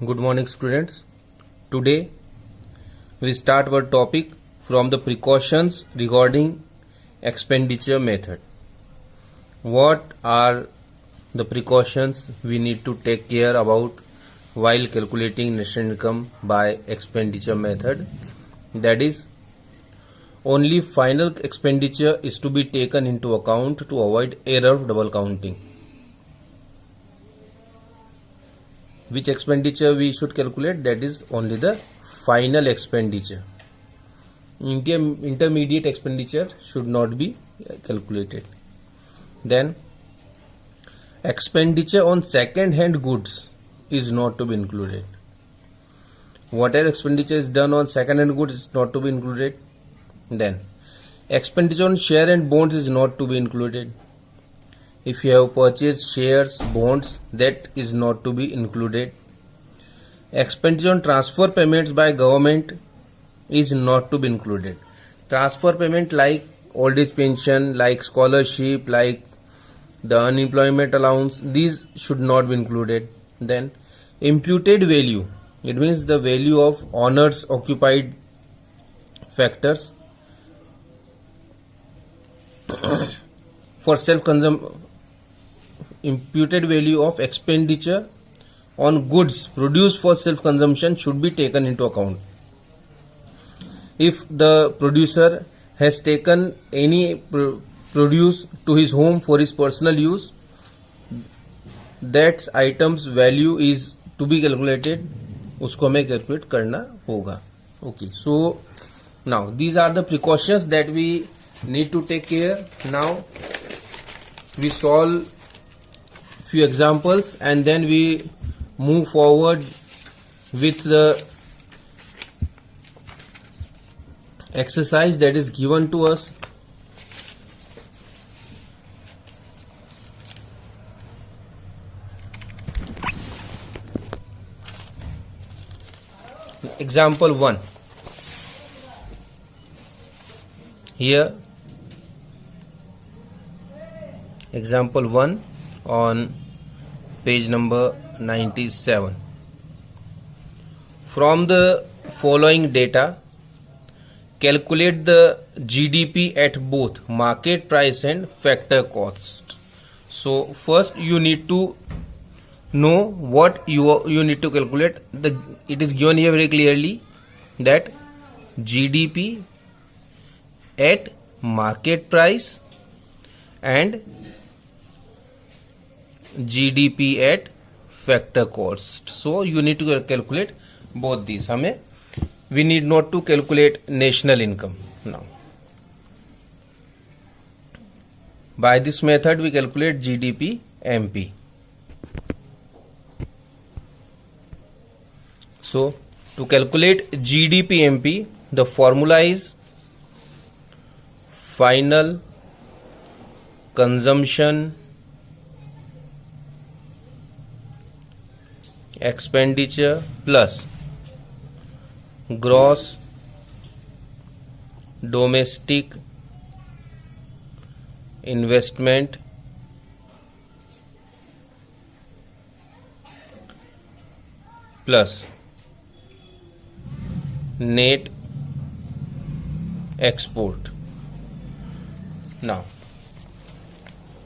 Good morning, students. Today we start our topic from the precautions regarding expenditure method. What are the precautions we need to take care about while calculating national income by expenditure method? That is, only final expenditure is to be taken into account to avoid error of double counting. Which expenditure we should calculate? That is only the final expenditure. Intermediate expenditure should not be calculated. Then expenditure on second hand goods is not to be included. Whatever expenditure is done on second hand goods is not to be included. Then expenditure on share and bonds is not to be included. If you have purchased shares, bonds, that is not to be included. Expenditure on transfer payments by government is not to be included. Transfer payment like old age pension, like scholarship, like the unemployment allowance, these should not be included. Then imputed value, it means the value of honors occupied factors for self-consumption. Imputed value of expenditure on goods produced for self-consumption should be taken into account. If the producer has taken any produce to his home for his personal use, that item's value is to be calculated. उसको हमें calculate करना होगा. Okay. So now these are the precautions that we need to take care. Now we solve few examples and then we move forward with the exercise that is given to us. Example 1. Here example 1 on page number 97. From the following data, calculate the GDP at both market price and factor cost. So first you need to know what you need to calculate. It is given here very clearly that GDP at market price and GDP at factor cost. So you need to calculate both these. We need not to calculate national income now. By this method we calculate GDP MP. So to calculate GDP MP, the formula is final consumption expenditure plus gross domestic investment plus net export. Now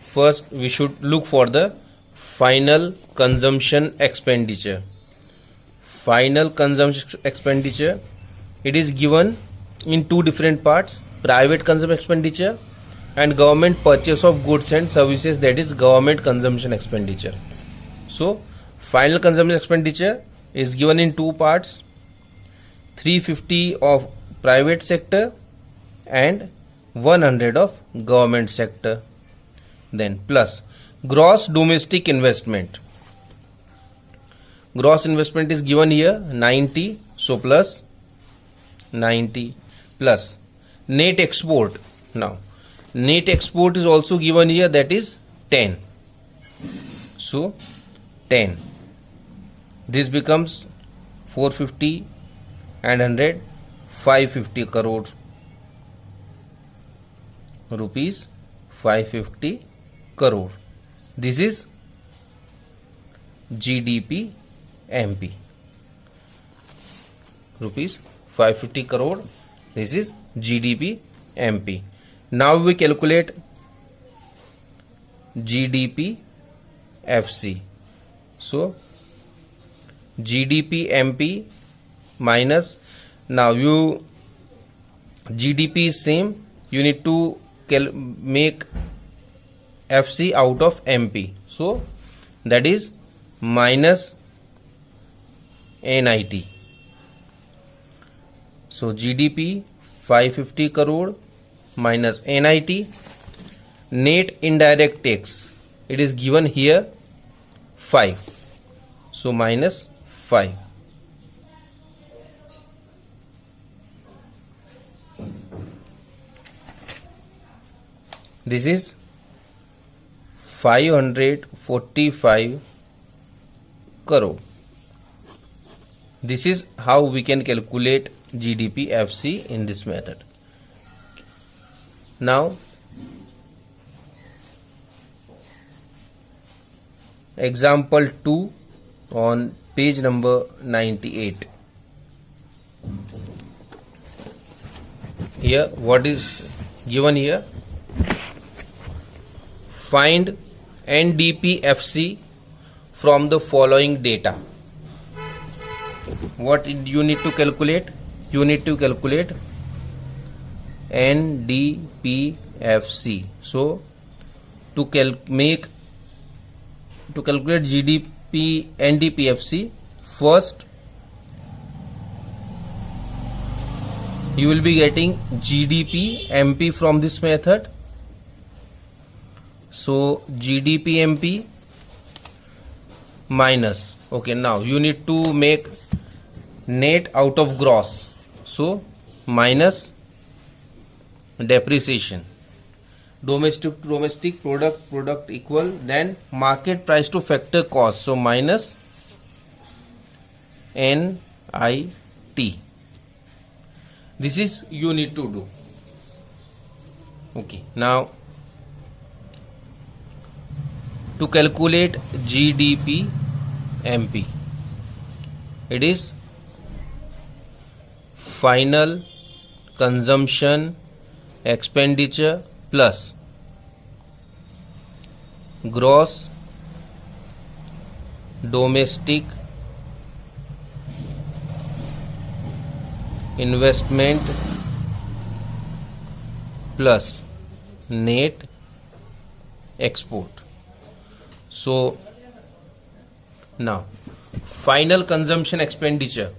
first we should look for the final consumption expenditure. Final consumption expenditure, it is given in two different parts: private consumption expenditure and government purchase of goods and services, that is government consumption expenditure. So final consumption expenditure is given in two parts: 350 of private sector and 100 of government sector. Then plus gross domestic investment. Gross investment is given here 90, so plus 90 plus net export. Now net export is also given here, that is 10. So 10. This becomes 450 and 100, 550 crore rupees, 550 crore. This is GDP MP. rupees 550 crore. This is GDP MP. Now we calculate GDP FC. So GDP MP minus, now you GDP is same, you need to make FC out of MP, so that is minus NIT. So GDP 550 crore minus NIT. Net indirect tax, it is given here 5, so minus 5. This is 545 crore. This is how we can calculate GDP FC in this method. Now example 2 on page number 98. Here what is given here? Find NDPFC from the following data. What you need to calculate? You need to calculate NDPFC. So to calculate GDP NDPFC, first you will be getting GDP MP from this method. So GDP MP minus, okay, now you need to make net out of gross, so minus depreciation, domestic product equal, then market price to factor cost, so minus NIT. This is you need to do. Okay, now to calculate GDP MP, it is final consumption expenditure plus gross domestic investment plus net export. So now final consumption expenditure,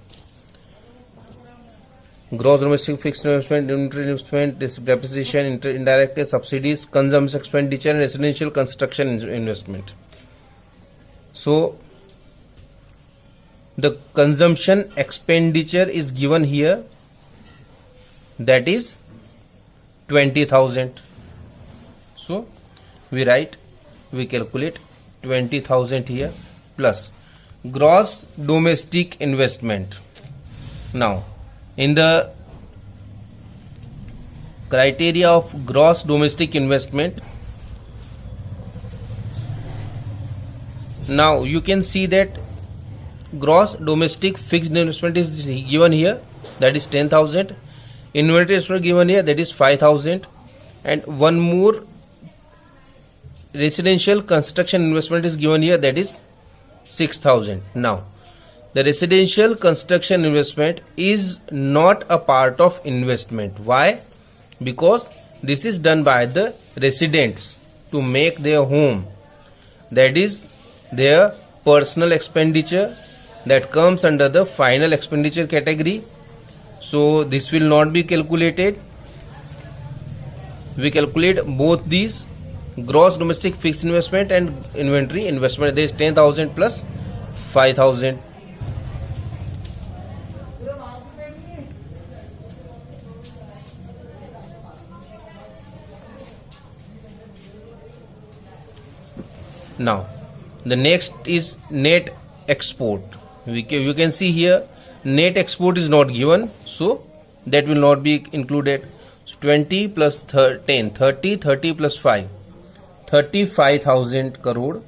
gross domestic fixed investment, inventory investment, depreciation, indirect subsidies, consumption expenditure, and residential construction investment. So the consumption expenditure is given here, that is 20,000. So we calculate 20,000 here plus gross domestic investment. Now in the criteria of gross domestic investment, now you can see that gross domestic fixed investment is given here, that is 10,000. Inventory investment given here, that is 5,000, and one more residential construction investment is given here, that is 6,000. Now the residential construction investment is not a part of investment. Why? Because this is done by the residents to make their home, that is their personal expenditure, that comes under the final expenditure category. So this will not be calculated. We calculate both these, gross domestic fixed investment and inventory investment. There is 10,000 plus 5,000. Now the next is net export. You can see here net export is not given, so that will not be included. So 20 plus 10, 30 plus 5, 35,000 crore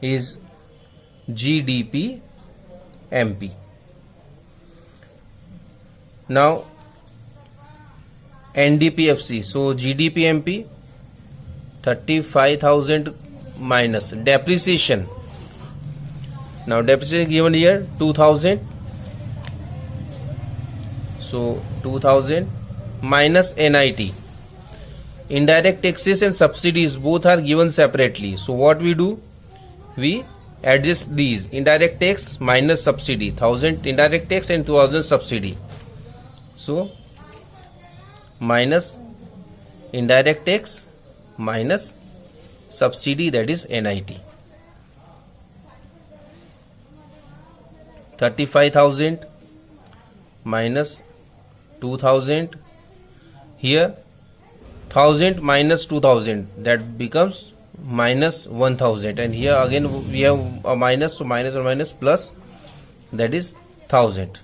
is GDP MP. Now NDPFC. So GDP MP 35,000 minus depreciation. Now depreciation given here 2,000. So 2,000 minus NIT. Indirect taxes and subsidies both are given separately. So what we do? We adjust these. Indirect tax minus subsidy. 1,000 indirect tax and 2,000 subsidy. So minus indirect tax minus subsidy, that is NIT. 35,000 minus 2,000. Here 1,000 minus 2,000, that becomes minus 1,000, and here again we have a minus, so minus or minus plus, that is 1,000.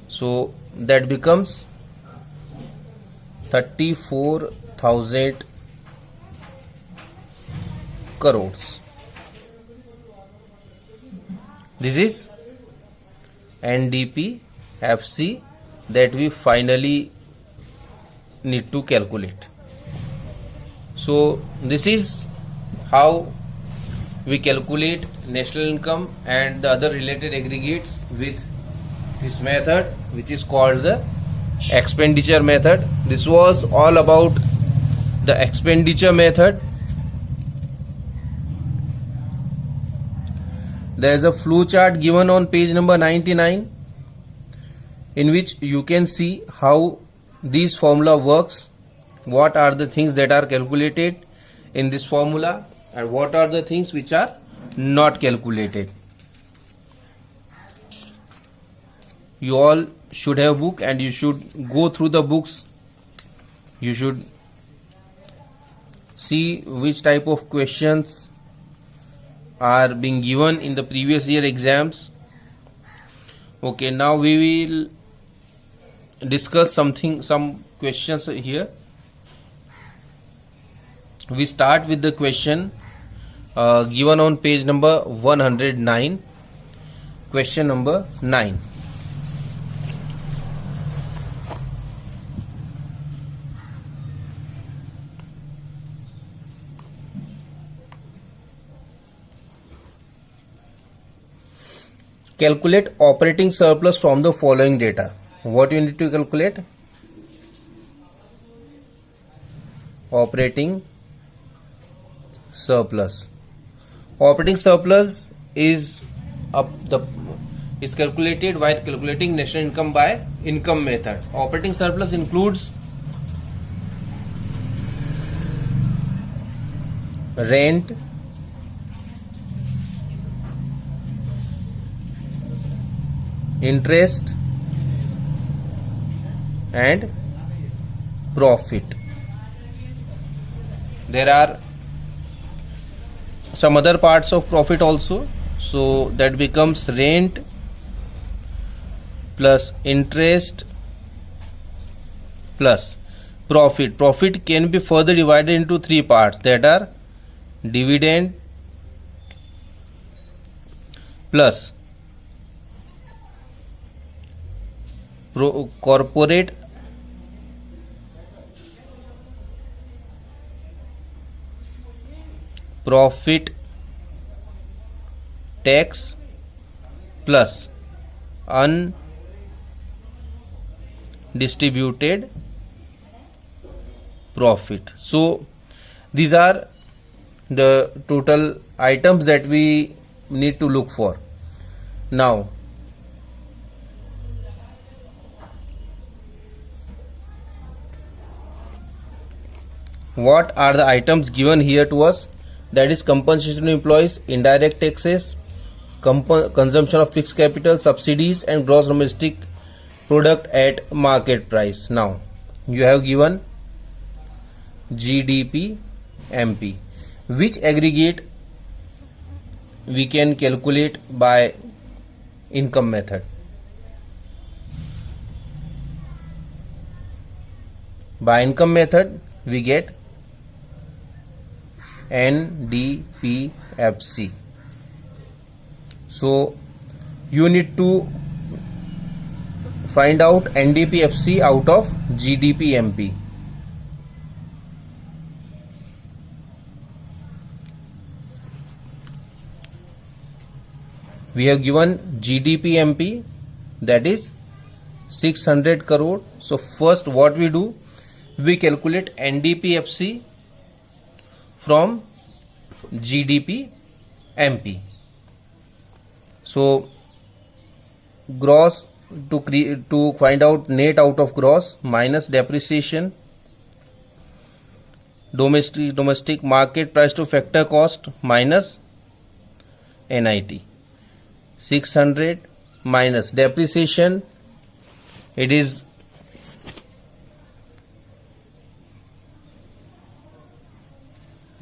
So that becomes 34,000 crores. This is NDP FC that we finally need to calculate. So this is how we calculate national income and the other related aggregates with this method, which is called the expenditure method. This was all about the expenditure method. There is a flow chart given on page number 99, in which you can see how this formula works, what are the things that are calculated in this formula and what are the things which are not calculated. You all should have a book and you should go through the books. You should see which type of questions are being given in the previous year exams. Okay, now we will discuss some questions here. We start with the question given on page number 109. Question number 9. Calculate operating surplus from the following data. What you need to calculate? Operating surplus. Operating surplus is calculated while calculating national income by income method. Operating surplus includes rent, interest and profit. There are some other parts of profit also, so that becomes rent plus interest plus profit. Profit can be further divided into three parts, that are dividend plus corporate profit tax plus undistributed profit. So these are the total items that we need to look for. Now what are the items given here to us? That is compensation to employees, indirect taxes, consumption of fixed capital, subsidies and gross domestic product at market price. Now you have given GDP MP. Which aggregate we can calculate by income method? By income method we get NDPFC. So you need to find out NDPFC out of GDPMP. We have given GDPMP, that is 600 crore. So first what we do, we calculate NDPFC from GDPMP. So gross, to find out net out of gross, minus depreciation, domestic market price to factor cost, minus NIT. 600 minus depreciation, it is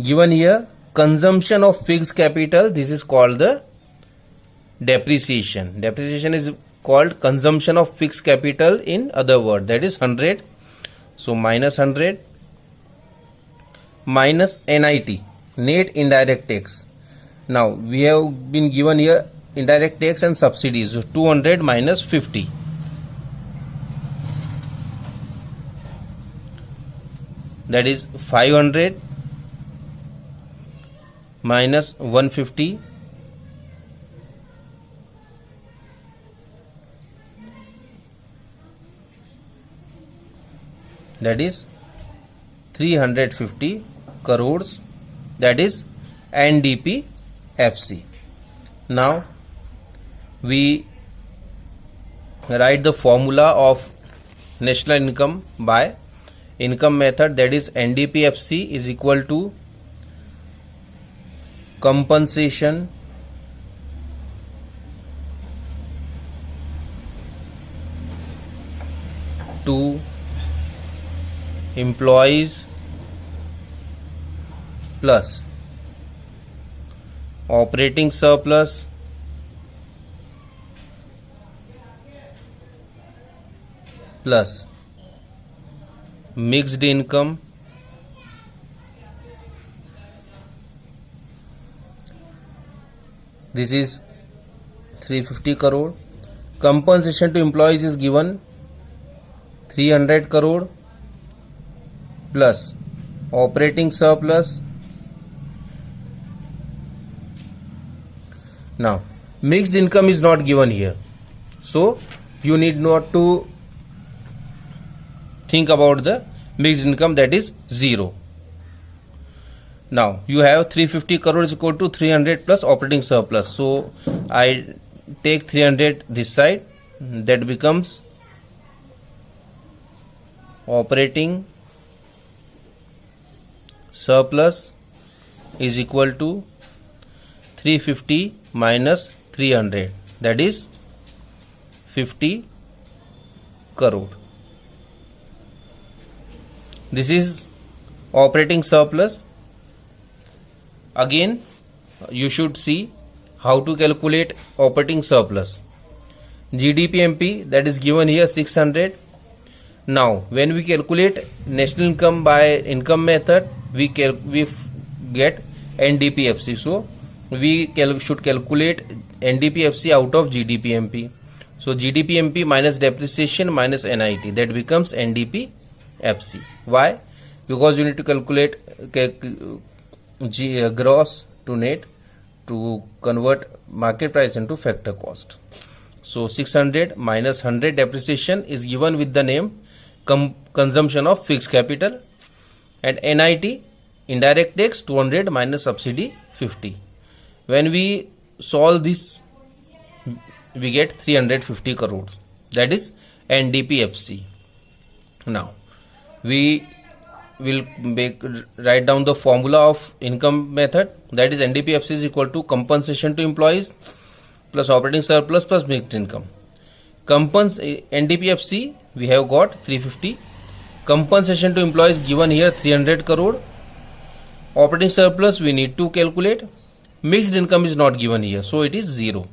given here consumption of fixed capital. This is called the depreciation. Depreciation is called consumption of fixed capital, in other word, that is 100. So minus 100 minus NIT, net indirect tax. Now we have been given here indirect tax and subsidies. So 200 minus 50, that is 500 minus 150, that is 350 crores, that is NDPFC. Now we write the formula of national income by income method, that is NDPFC is equal to compensation to employees plus operating surplus plus mixed income this is 350 crore. Compensation to employees is given 300 crore plus operating surplus. Now mixed income is not given here, so you need not to think about the mixed income, that is 0. Now you have 350 crore is equal to 300 plus operating surplus. So I take 300 this side, that becomes operating surplus is equal to 350 minus 300, that is 50 crore. This is operating surplus. Again you should see how to calculate operating surplus. GDPMP, that is given here 600. Now when we calculate national income by income method, we get NDPFC. So we should calculate NDPFC out of GDPMP. So GDPMP minus depreciation minus NIT, that becomes NDPFC. Why? Because you need to calculate gross to net to convert market price into factor cost. So 600 minus 100 depreciation is given with the name consumption of fixed capital, and NIT indirect tax 200 minus subsidy 50. When we solve this, we get 350 crores, that is NDPFC. Now we will write down the formula of income method, that is NDPFC is equal to compensation to employees plus operating surplus plus mixed income. NDPFC we have got 350, compensation to employees given here 300 crore, operating surplus we need to calculate, mixed income is not given here, so it is 0.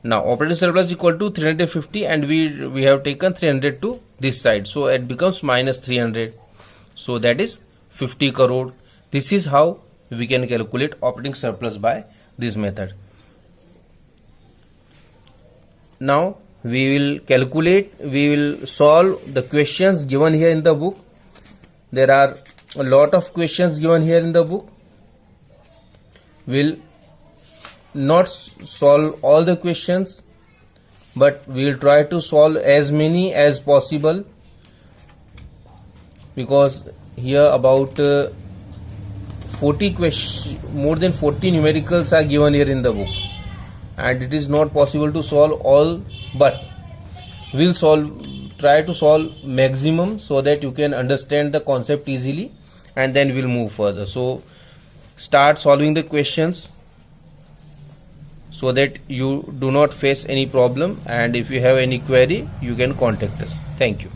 Now operating surplus equal to 350 and we have taken 300 to this side, so it becomes minus 300, so that is 50 crore. This is how we can calculate operating surplus by this method. now we will calculate, we will solve the questions given here in the book. There are a lot of questions given here in the book. We'll not solve all the questions, but we'll try to solve as many as possible, because here about 40 questions, more than 40 numericals are given here in the book, and it is not possible to solve all, but we'll try to solve maximum so that you can understand the concept easily, and then we'll move further. So start solving the questions so that you do not face any problem, and if you have any query you can contact us. Thank you.